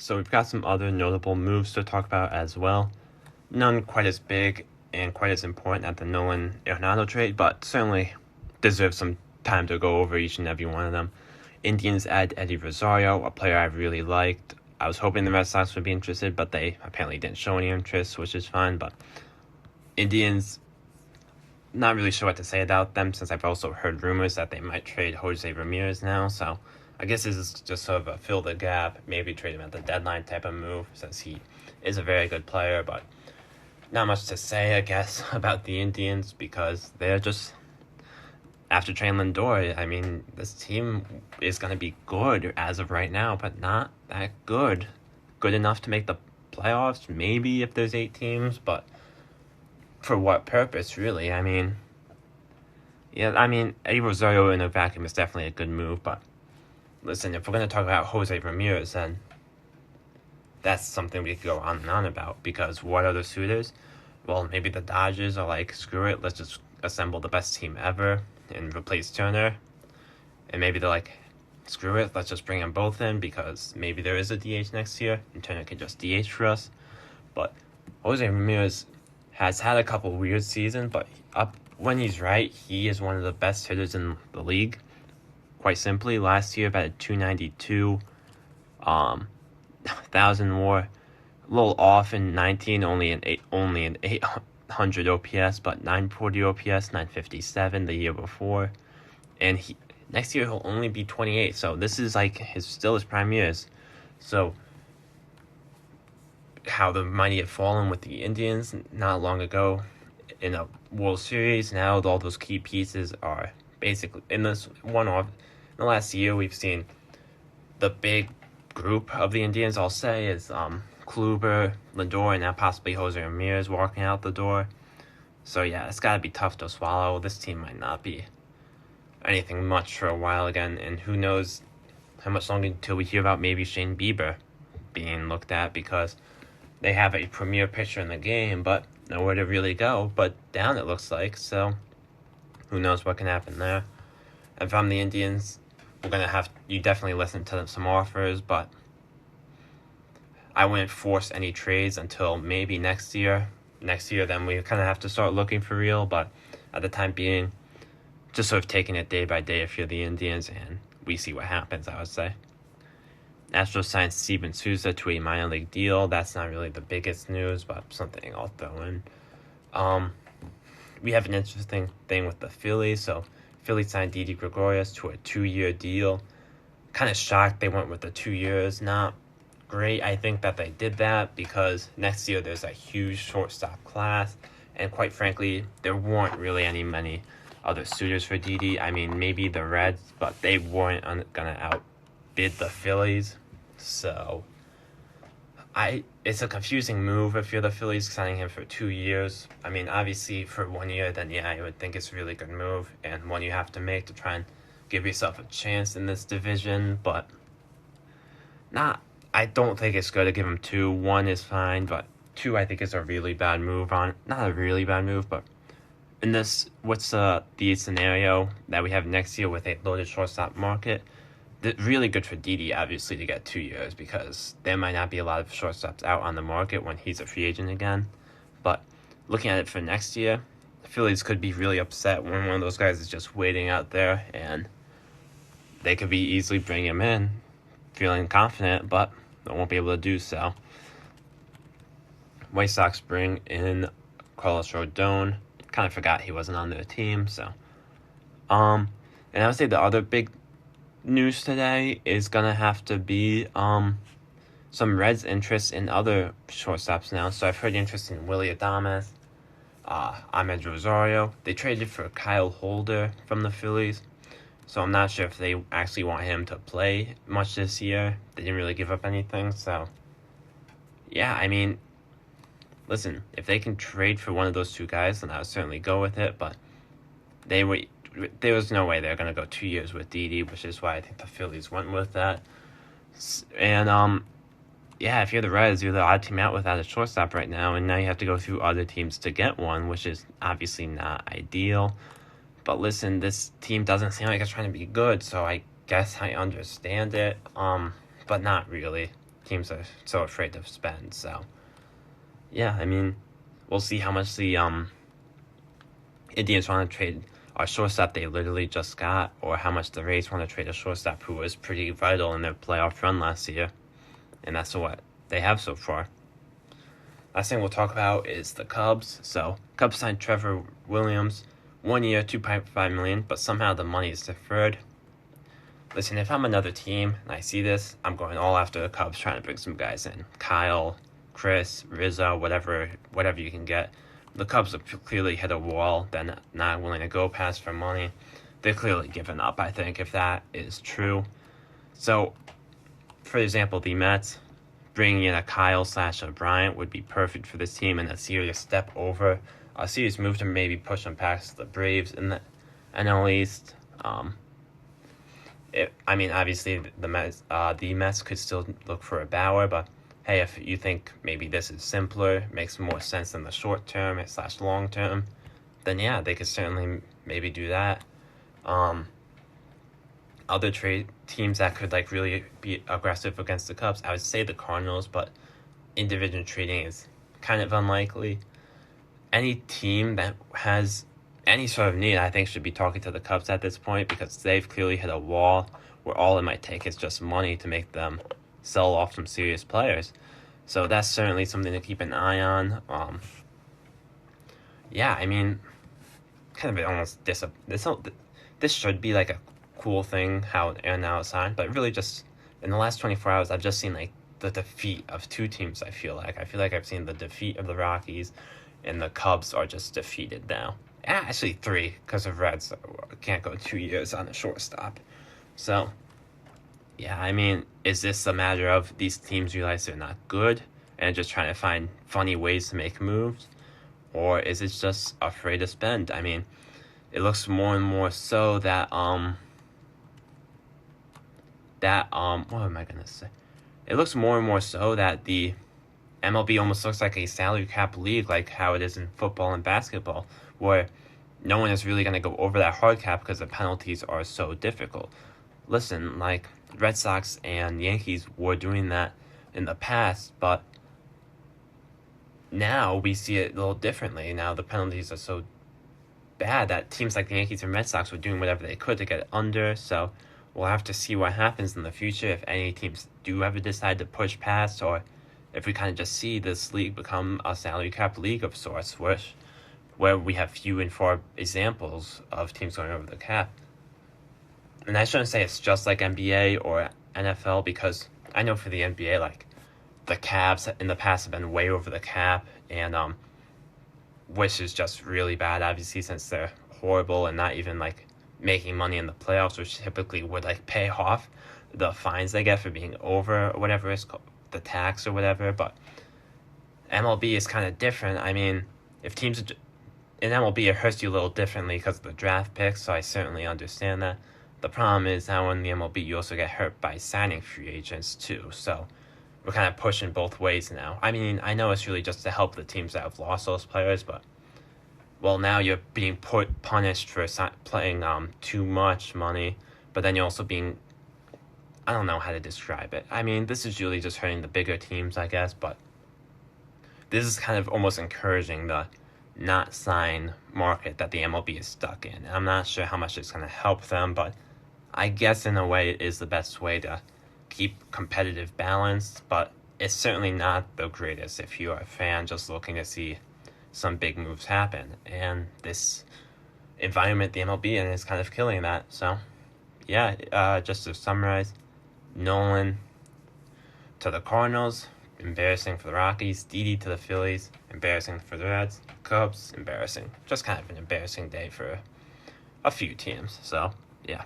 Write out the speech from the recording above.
So we've got some other notable moves to talk about as well. None quite as big and quite as important as the Nolan Arenado trade, but certainly deserve some time to go over each and every one of them. Indians add Eddie Rosario, a player I really liked. I was hoping the Red Sox would be interested, but they apparently didn't show any interest, which is fine. But Indians, not really sure what to say about them, since I've also heard rumors that they might trade Jose Ramirez now. So I guess this is just sort of a fill the gap, maybe trade him at the deadline type of move, since he is a very good player. But not much to say, I guess, about the Indians, because they're just, after trading Lindor, I mean, this team is going to be good as of right now, but not that good. Good enough to make the playoffs, maybe, if there's 8 teams, but for what purpose, really? I mean, Eddie Rosario in a vacuum is definitely a good move, but listen, if we're going to talk about Jose Ramirez, then that's something we could go on and on about, because what other suitors? Well, maybe the Dodgers are like, screw it, let's just assemble the best team ever and replace Turner. And maybe they're like, screw it, let's just bring them both in, because maybe there is a DH next year and Turner can just DH for us. But Jose Ramirez has had a couple weird seasons, but when he's right, he is one of the best hitters in the league. Quite simply, last year batted 292, 1,000 WAR, a little off in 19, only an 800 OPS, but 940 OPS, 957 the year before, and next year he'll only be 28. So this is like still his prime years. So how the mighty had fallen with the Indians not long ago in a World Series. Now all those key pieces are basically in this one-off. In the last year, we've seen the big group of the Indians, I'll say, is Kluber, Lindor, and now possibly Jose Ramirez walking out the door. So yeah, it's got to be tough to swallow. This team might not be anything much for a while again, and who knows how much longer until we hear about maybe Shane Bieber being looked at, because they have a premier pitcher in the game, but nowhere to really go but down, it looks like. So who knows what can happen there. And from the Indians, you definitely listen to some offers, but I wouldn't force any trades until maybe next year. Next year, then we kind of have to start looking for real, but at the time being, just sort of taking it day by day if you're the Indians, and we see what happens, I would say. Astros signed Steven Souza to a minor league deal. That's not really the biggest news, but something I'll throw in. We have an interesting thing with the Phillies. So Phillies signed Didi Gregorius to a 2-year deal. Kind of shocked they went with the 2 years. Not great, I think, that they did that, because next year there's a huge shortstop class, and quite frankly, there weren't really many other suitors for Didi. I mean, maybe the Reds, but they weren't going to outbid the Phillies. So it's a confusing move if you're the Phillies, signing him for 2 years. I mean, obviously for 1 year, then yeah, I would think it's a really good move, and one you have to make to try and give yourself a chance in this division. But I don't think it's good to give him 2. 1 is fine, but 2 I think is a really bad move. Not a really bad move, but in this, what's the scenario that we have next year with a loaded shortstop market? Really good for Didi, obviously, to get 2 years, because there might not be a lot of shortstops out on the market when he's a free agent again. But looking at it for next year, the Phillies could be really upset when one of those guys is just waiting out there, and they could be easily bring him in, feeling confident, but they won't be able to do so. White Sox bring in Carlos Rodon. Kind of forgot he wasn't on their team, so. And I would say the other big news today is gonna have to be some Reds interest in other shortstops now. So I've heard interest in Willy Adames, Ahmed Rosario. They traded for Kyle Holder from the Phillies, so I'm not sure if they actually want him to play much this year. They didn't really give up anything, so yeah, I mean, listen, if they can trade for one of those 2 guys, then I would certainly go with it, but there was no way they're going to go 2 years with Didi, which is why I think the Phillies went with that. And, yeah, if you're the Reds, you're the odd team out without a shortstop right now, and now you have to go through other teams to get one, which is obviously not ideal. But listen, this team doesn't seem like it's trying to be good, so I guess I understand it, but not really. teams are so afraid to spend. So yeah, I mean, we'll see how much the Indians want to trade a shortstop they literally just got, or how much the Rays want to trade a shortstop who was pretty vital in their playoff run last year. And that's what they have so far. Last thing we'll talk about is the Cubs. So Cubs signed Trevor Williams, 1 year, $2.5 million, but somehow the money is deferred. Listen, if I'm another team and I see this, I'm going all after the Cubs, trying to bring some guys in. Kyle, Chris, Rizzo, whatever you can get. The Cubs have clearly hit a wall. They're not willing to go past for money. They're clearly given up, I think, if that is true. So, for example, the Mets, bringing in a Kyle/a Bryant would be perfect for this team and a serious step over. A serious move to maybe push them past the Braves in the NL East. Obviously, the Mets could still look for a Bauer, but hey, if you think maybe this is simpler, makes more sense in the short term / long term, then yeah, they could certainly maybe do that. Other trade teams that could like really be aggressive against the Cubs, I would say the Cardinals, but in division trading is kind of unlikely. Any team that has any sort of need, I think, should be talking to the Cubs at this point, because they've clearly hit a wall where all it might take is just money to make them sell off some serious players. So that's certainly something to keep an eye on. Kind of almost this should be like a cool thing how Aaron now is signed, but really just in the last 24 hours, I've just seen like the defeat of two teams. I feel like I've seen the defeat of the Rockies, and the Cubs are just defeated now. Actually, 3, because of Reds can't go 2 years on a shortstop. So, yeah, I mean, is this a matter of these teams realize they're not good and just trying to find funny ways to make moves? Or is it just afraid to spend? I mean, it looks more and more so that, what am I going to say? It looks more and more so that the MLB almost looks like a salary cap league, like how it is in football and basketball, where no one is really going to go over that hard cap because the penalties are so difficult. Listen, like Red Sox and Yankees were doing that in the past, but now we see it a little differently. Now the penalties are so bad that teams like the Yankees and Red Sox were doing whatever they could to get it under, so we'll have to see what happens in the future if any teams do ever decide to push past, or if we kind of just see this league become a salary cap league of sorts, where we have few and far examples of teams going over the cap. And I shouldn't say it's just like NBA or NFL, because I know for the NBA, like, the Cavs in the past have been way over the cap, and which is just really bad, obviously, since they're horrible and not even, like, making money in the playoffs, which typically would, like, pay off the fines they get for being over, or whatever it's called, the tax or whatever. But MLB is kind of different. I mean, if teams in MLB, it hurts you a little differently because of the draft picks, so I certainly understand that. The problem is now in the MLB, you also get hurt by signing free agents too, so we're kind of pushing both ways now. I mean, I know it's really just to help the teams that have lost those players, but well, now you're being punished for playing too much money, but then you're also being, I don't know how to describe it. I mean, this is really just hurting the bigger teams, I guess, but this is kind of almost encouraging the not sign market that the MLB is stuck in. I'm not sure how much it's going to help them, but I guess in a way it is the best way to keep competitive balance, but it's certainly not the greatest if you are a fan just looking to see some big moves happen. And this environment the MLB in is kind of killing that. So, yeah, just to summarize, Nolan to the Cardinals, embarrassing for the Rockies. Didi to the Phillies, embarrassing for the Reds. Cubs, embarrassing. Just kind of an embarrassing day for a few teams. So, yeah.